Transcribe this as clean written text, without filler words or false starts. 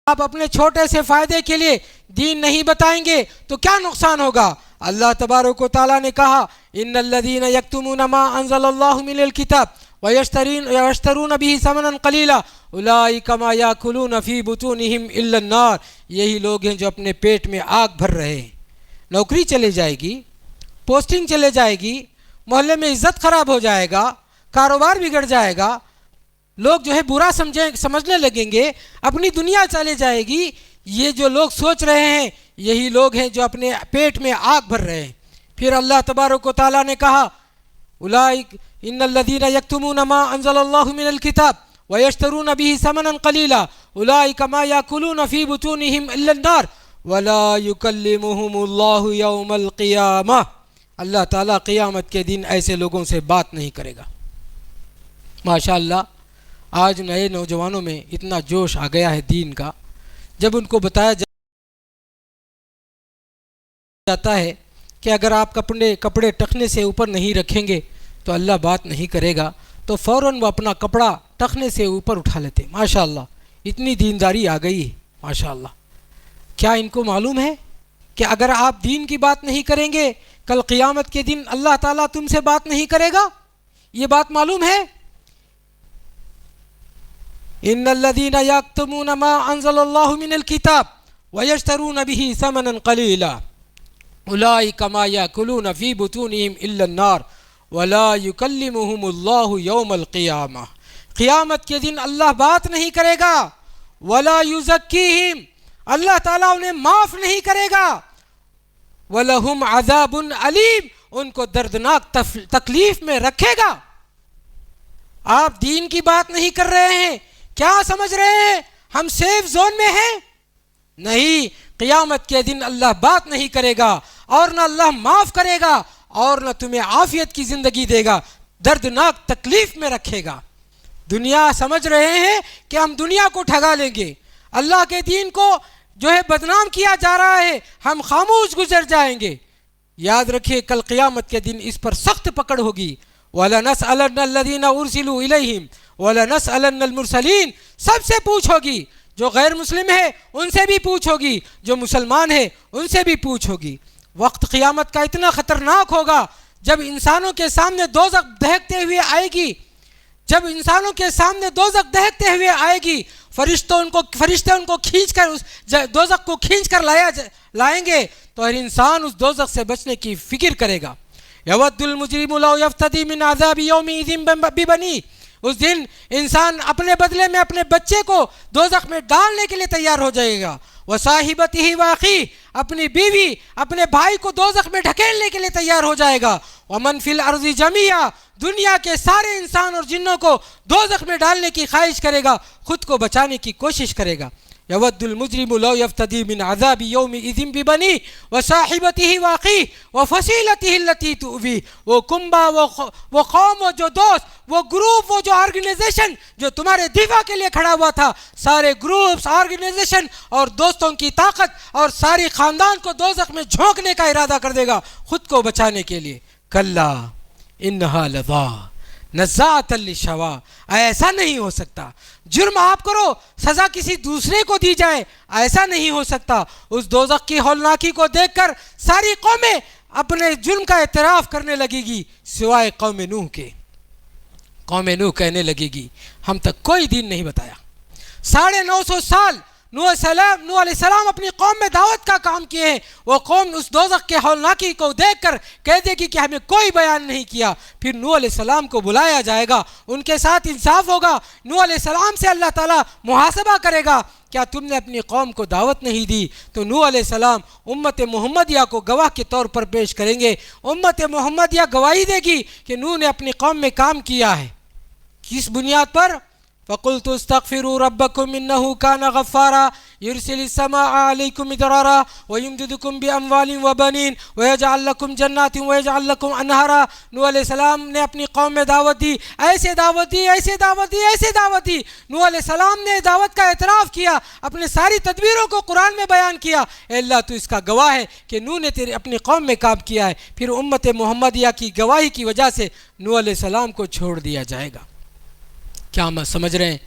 آپ اپنے چھوٹے سے فائدے کے لیے دین نہیں بتائیں گے تو کیا نقصان ہوگا؟ اللہ تبارک و تعالیٰ نے کہا ان الذین یکتمون ما انزل اللہ من الکتاب ویشترون به ثمنا قلیلا اولئک ما یاکلون فی بطونہم الا النار. یہی لوگ ہیں جو اپنے پیٹ میں آگ بھر رہے ہیں. نوکری چلے جائے گی، پوسٹنگ چلے جائے گی، محلے میں عزت خراب ہو جائے گا، کاروبار بگڑ جائے گا، لوگ جو ہے برا سمجھنے لگیں گے، اپنی دنیا چلے جائے گی. یہ جو لوگ سوچ رہے ہیں یہی لوگ ہیں جو اپنے پیٹ میں آگ بھر رہے ہیں. پھر اللہ تبارک و تعالیٰ نے کہا اولئک ان الذین یکتمون ما انزل اللہ من الکتاب ویشترون به ثمنا قلیلا اولئک ما یاکلون فی بطونہم الا النار ولا یکلمہم اللہ یوم القیامہ. اللہ تعالیٰ قیامت کے دن ایسے لوگوں سے بات نہیں کرے گا. ماشاءاللہ آج نئے نوجوانوں میں اتنا جوش آ گیا ہے دین کا. جب ان کو بتایا جاتا ہے کہ اگر آپ کپڑے ٹخنے سے اوپر نہیں رکھیں گے تو اللہ بات نہیں کرے گا تو فوراً وہ اپنا کپڑا ٹخنے سے اوپر اٹھا لیتے. ماشاءاللہ اتنی دینداری آ گئی ہے ماشاءاللہ. کیا ان کو معلوم ہے کہ اگر آپ دین کی بات نہیں کریں گے کل قیامت کے دن اللہ تعالیٰ تم سے بات نہیں کرے گا؟ یہ بات معلوم ہے؟ ان الذین یکتمون ما انزل اللہ من الکتاب ویشترون به ثمنا قلیلا اولئک ما یاکلون فی بطونہم الا النار ولا یکلمہم اللہ یوم القیامہ. قیامت کے دن اللہ بات نہیں کرے گا. ولا یزکیہم، اللہ تعالیٰ انہیں معاف نہیں کرے گا. وَلَهُمْ عَذَابٌ عَلِيمٌ، ان کو دردناک تکلیف میں رکھے گا. آپ دین کی بات نہیں کر رہے ہیں، کیا سمجھ رہے ہیں ہم سیف زون میں ہیں؟ نہیں، قیامت کے دن اللہ بات نہیں کرے گا اور نہ اللہ معاف کرے گا اور نہ تمہیں عافیت کی زندگی دے گا، دردناک تکلیف میں رکھے گا. دنیا سمجھ رہے ہیں کہ ہم دنیا کو ٹھگا لیں گے، اللہ کے دین کو جو ہے بدنام کیا جا رہا ہے، ہم خاموش گزر جائیں گے. یاد رکھیے کل قیامت کے دن اس پر سخت پکڑ ہوگی. وَلَنَسْأَلَنَّ الَّذِينَ أُرْسِلُوا إِلَيْهِمْ وَلَنَسْأَلَنَّ الْمُرْسَلِينَ. سب سے پوچھ ہوگی، جو غیر مسلم ہے ان سے بھی پوچھ ہوگی، جو مسلمان ہے ان سے بھی پوچھ ہوگی. وقت قیامت کا اتنا خطرناک ہوگا جب انسانوں کے سامنے دوزخ دہکتے ہوئے آئے گی. جب انسانوں کے سامنے دوزخ دہکتے ہوئے آئے گی، فرشتے ان کو کھینچ کر اس دوزخ کو کھینچ کر لائیں گے تو ہر انسان اس دوزخ سے بچنے کی فکر کرے گا. یود المجرم لو یفتدی من عذاب یومئذ ببنیہ. اس دن انسان اپنے بدلے میں اپنے بچے کو دوزخ میں ڈالنے کے لیے تیار ہو جائے گا. وصاحبتہ واخیہ، اپنی بیوی اپنے بھائی کو دوزخ میں ڈھکیلنے کے لیے تیار ہو جائے گا. ومن فی الارض جمیعا، دنیا کے سارے انسان اور جنوں کو دوزخ میں ڈالنے کی خواہش کرے گا، خود کو بچانے کی کوشش کرے گا. یود المجرم لو یفتدی من عذاب یومئذ ببنیہ وصاحبتہ واخیہ وفصیلتہ التی تؤویہ. وہ کنبہ، وہ قوم، وہ جو دوست، وہ گروپ، وہ جو آرگنائزیشن جو تمہارے دفاع کے لیے کھڑا ہوا تھا، سارے گروپس، آرگنائزیشن اور دوستوں کی طاقت اور ساری خاندان کو دوزخ میں جھونکنے کا ارادہ کر دے گا خود کو بچانے کے لیے. کلا انہا لظیٰ نزاعۃ للشویٰ. ایسا نہیں ہو سکتا. جرم آپ کرو، سزا کسی دوسرے کو دی جائے، ایسا نہیں ہو سکتا. اس دوزخ کی ہولناکی کو دیکھ کر ساری قومیں اپنے جرم کا اعتراف کرنے لگے گی سوائے قوم نوح کے. قوم نوح کہنے لگے گی ہم تک کوئی دین نہیں بتایا. 950 سال نوح علیہ السلام اپنی قوم میں دعوت کا کام کیے ہیں. وہ قوم اس دوزخ کے ہولناکی کو دیکھ کر کہہ دے گی کہ ہمیں کوئی بیان نہیں کیا. پھر نوح علیہ السلام کو بلایا جائے گا، ان کے ساتھ انصاف ہوگا. نوح علیہ السلام سے اللہ تعالیٰ محاسبہ کرے گا، کیا تم نے اپنی قوم کو دعوت نہیں دی؟ تو نوح علیہ السلام امت محمدیہ کو گواہ کے طور پر پیش کریں گے. امت محمدیہ گواہی دے گی کہ نوح نے اپنی قوم میں کام کیا ہے. کس بنیاد پر؟ فَقُلْتُ اسْتَغْفِرُوا رَبَّكُمْ إِنَّهُ كَانَ غَفَّارًا يُرْسِلِ السَّمَاءَ عَلَيْكُمْ مِدْرَارًا وَيُمْدِدْكُمْ بِأَمْوَالٍ وَبَنِينَ وَيَجْعَلْ لَكُمْ جَنَّاتٍ وَيَجْعَلْ لَكُمْ أَنْهَارًا. نوح علیہ السلام نے اپنی قوم میں دعوت دی، ایسے دعوت دی، ایسے دعوت دی، ایسے دعوت دی. نوح علیہ السلام نے دعوت کا اعتراف کیا، اپنے ساری تدبیروں کو قرآن میں بیان کیا. اے اللہ تو اس کا گواہ ہے کہ نوح نے اپنی قوم میں کام کیا ہے. پھر امت محمدیہ کی گواہی کی وجہ سے نوح علیہ السلام کو چھوڑ دیا جائے گا. کیا ہم سمجھ رہے ہیں؟